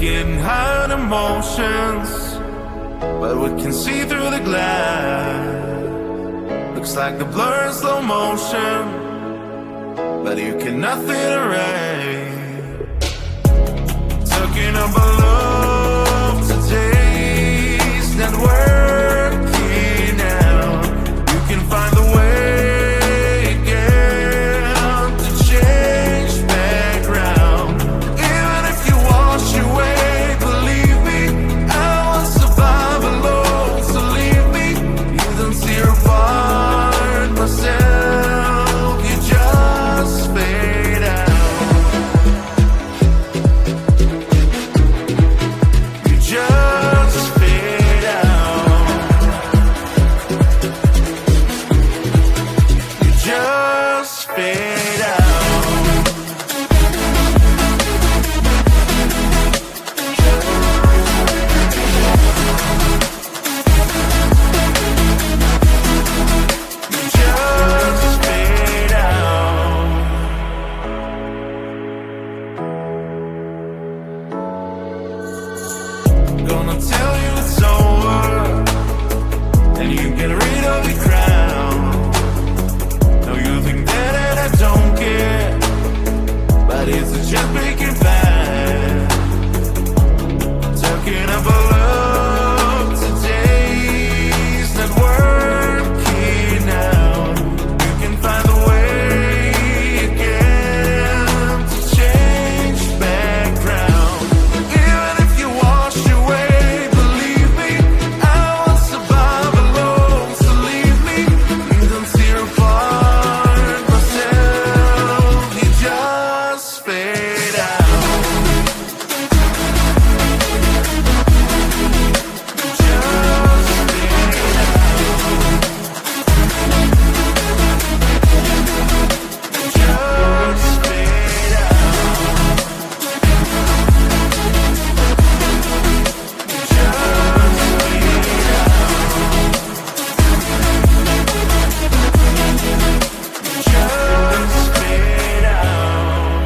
getting high on emotions, but we can see through the glass. Looks like the blur in slow motion, but you can nothing erase. Talking about love today's not working out. You can find the way again to change background. Even if you wash away, believe me, I won't survive alone. So leave me, you don't see your part myself. You just fade out. You just fade out. You just fade out. You just fade out. Gonna tell you it's over, and you get rid of your crown. No, you think that I don't care, but it's just making bad. Talking about love today's not working out. You can find a way again to change background. Even if you wash away, believe me, I won't survive alone. So leave me, you don't see your part myself. You just fade out. You just fade out. You just fade out. You just fade out.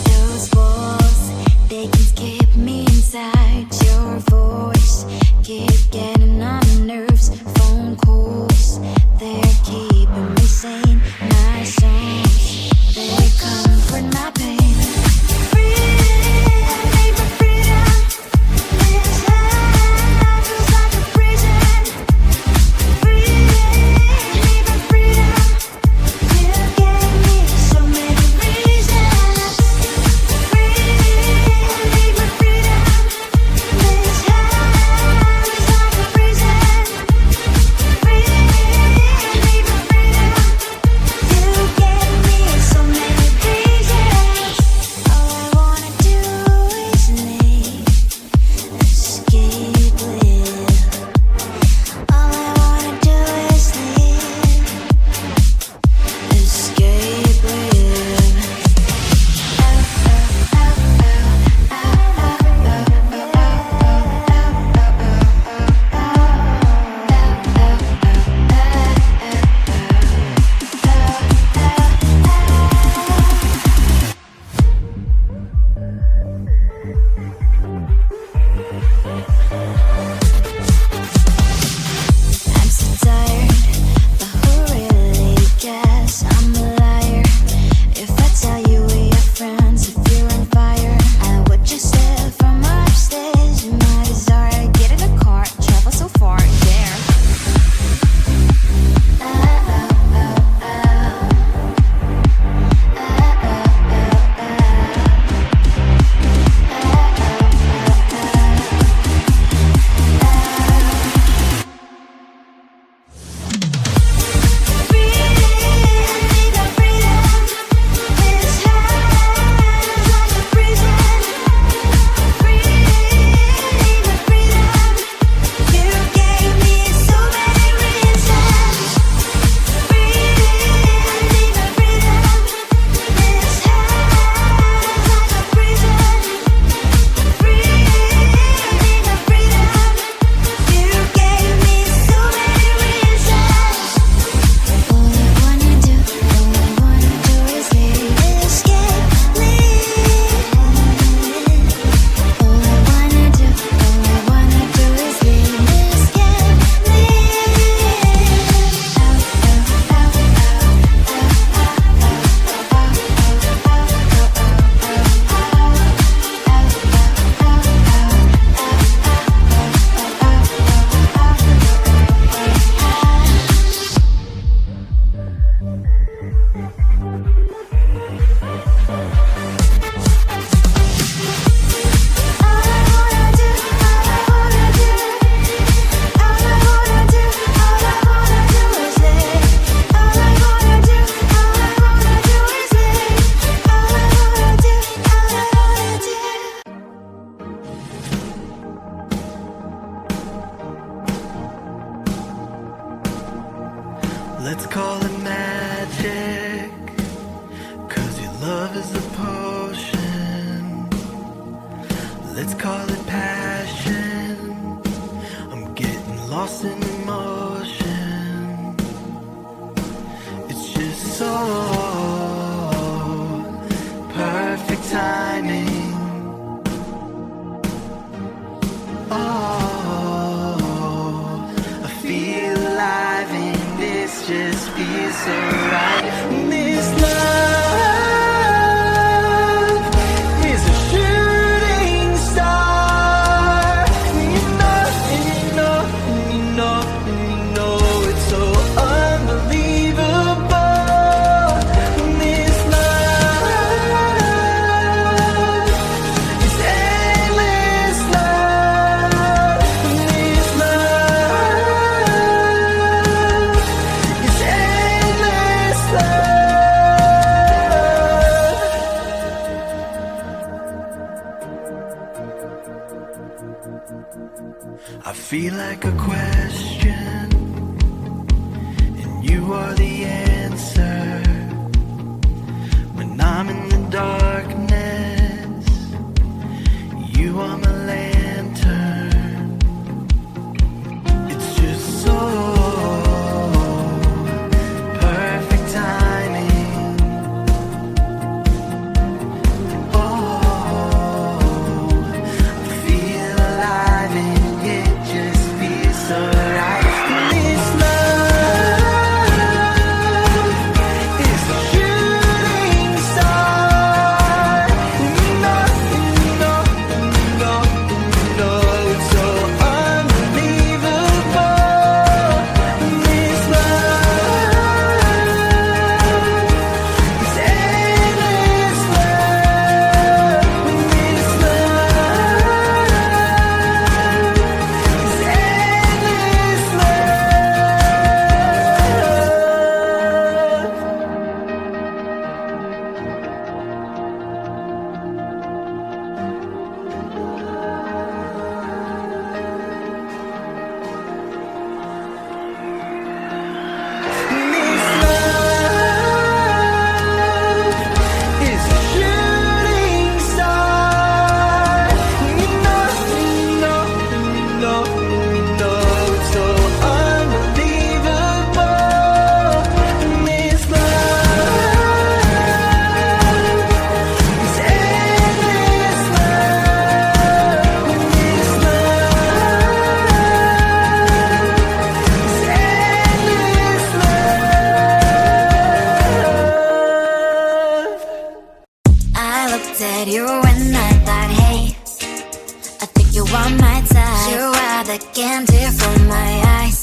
Those walls, they can keep me inside. Your voice keep getting on my nerves. Phone calls, they're keeping me sane. My songs, they comfort my pain. Freedom, freedom, this life feels like a prison. Freedom, freedom, you call it magic, 'cause your love is a potion. Let's call it passion, I'm getting lost in emotion. It's just so perfect timing. Just feels so right. This love is a shooting star. You know, and you know, and you know, and you know it's so unbelievable. This love is endless love. This I feel like a question, and you are the answer. When I'm in the darkness, you are my lantern. It's just so perfect timing. I feel alive and it just feels so right. This love is a shooting star. You know, you know, you know, you know it's so unbelievable. This love is endless love. This I looked at you and I thought, hey, I think you are my type. You are the candy from my eyes,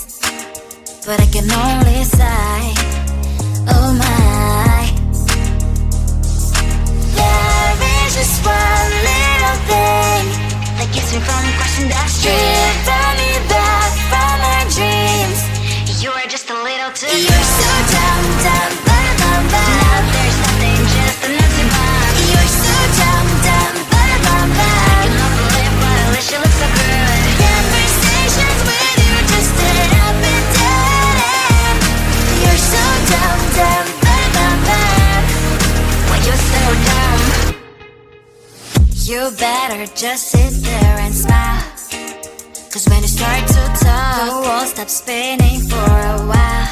but I can only sigh. Oh my, there is just one little thing that keeps me from crossing that street. Driven me back from my dreams. You are just a little too young. You're so dumb, dumb, bum, bum, bum. Now there's nothing, just enough to bomb. You're so dumb, dumb, bum, bum, bum. I cannot believe what I wish you look so good. Conversations with you just end up in dead end. You're so dumb, dumb, bum, bum, bum. Why you so dumb? You better just sit there and smile, 'cause when you start to talk, the world stops spinning for a while.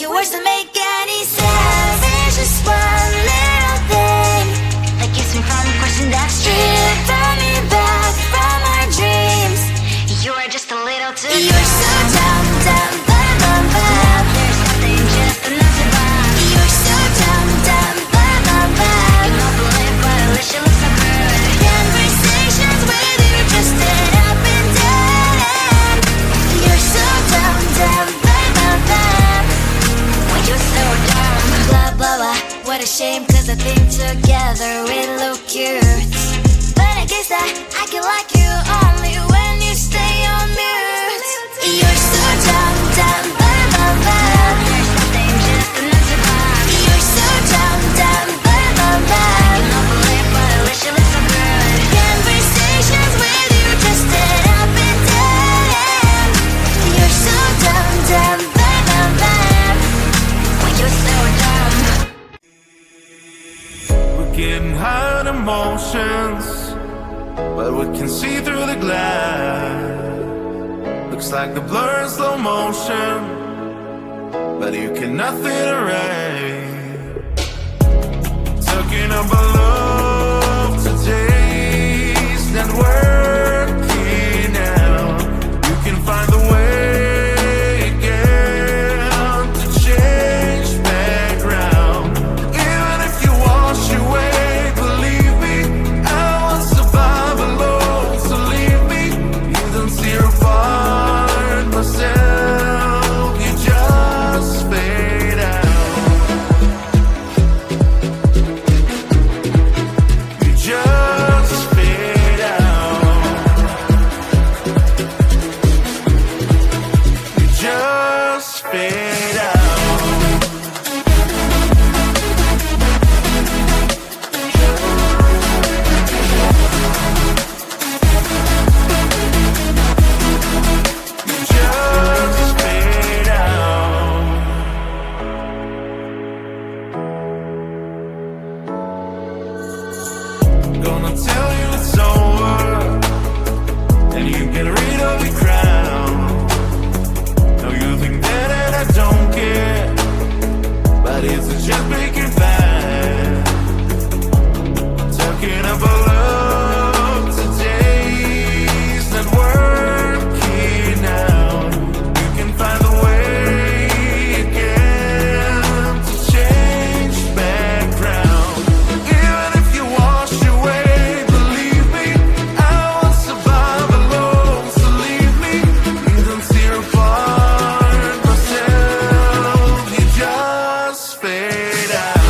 Your words don't make any sense. There's just one little thing that keeps me from crossing that street. Driven me back from my dreams. You are just a little too young. You're so dumb, dumb, bum, bum, bum. There's nothing, just enough to bomb. You're so dumb, dumb, bum, bum, bum. I cannot believe what I wish you look so good. Conversations with you just end up in dead end. You're so dumb, dumb, bum, bum, bum. Why you so dumb? Blah, blah, blah. What a shame, 'cause I think together we look cute. But I guess that I can like you only when you stay on mute. You're so dumb, dumb, bum, bum, bum. There's nothing, just enough to bomb. You're so dumb, dumb, bum, bum, bum. I cannot believe what I wish you look so good. Conversations with you just end up in dead end. You're so dumb, dumb, bum, bum, bum. getting high on emotions, but we can see through the glass. Looks like the blur in slow motion, but you can nothing erase. Talking about love today's not working out. You can find the way again to change background. Even if you wash away, believe me, I won't survive alone. So leave me, you don't see a part myself. You just fade out. You just fade out. You just fade out. You just fade out. Gonna tell you it's over, and you get rid of the crown. Now you think that I don't care, but it's just making bad. Talking about love today's not working out. You can find a way again to change background. Even if you wash away, believe me, I won't survive alone. So leave me, you don't see a part myself. You just fade out.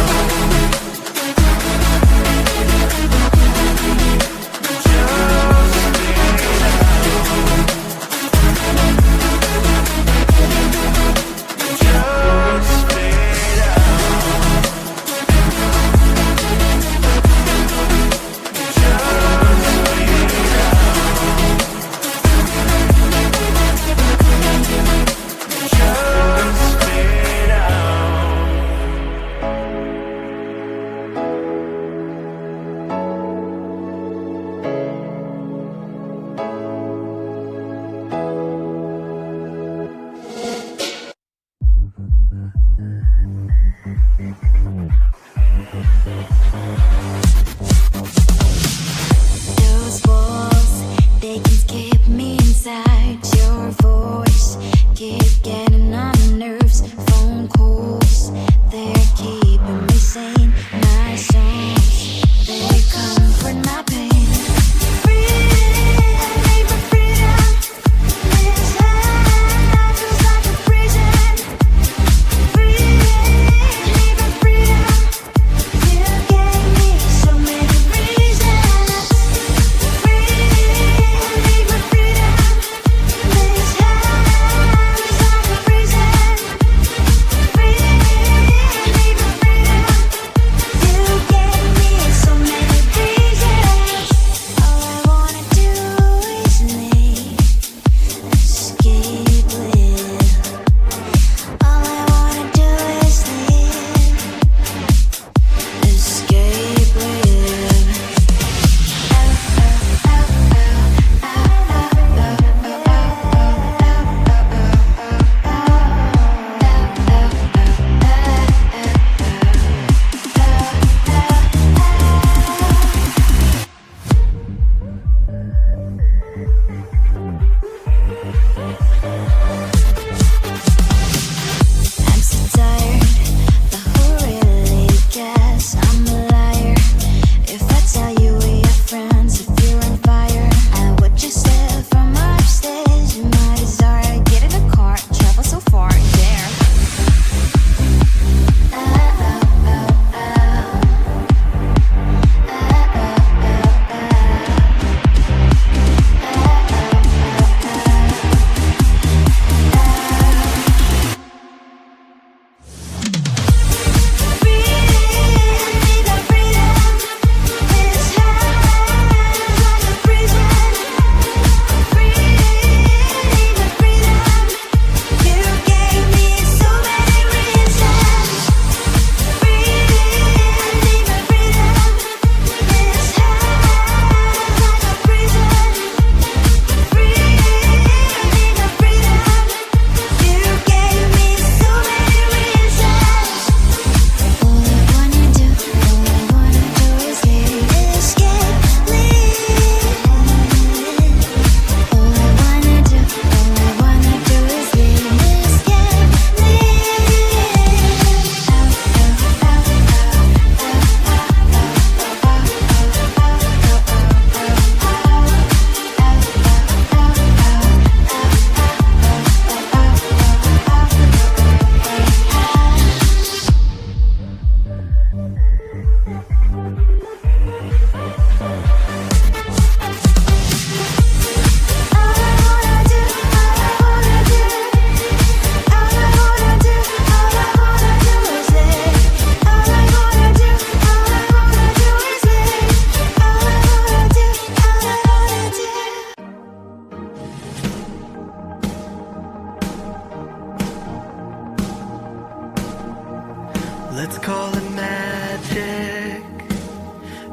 Let's call it magic,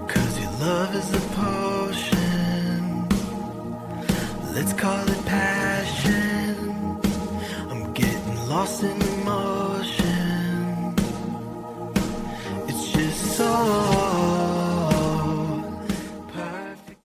'cause your love is a potion. Let's call it passion, I'm getting lost in emotion.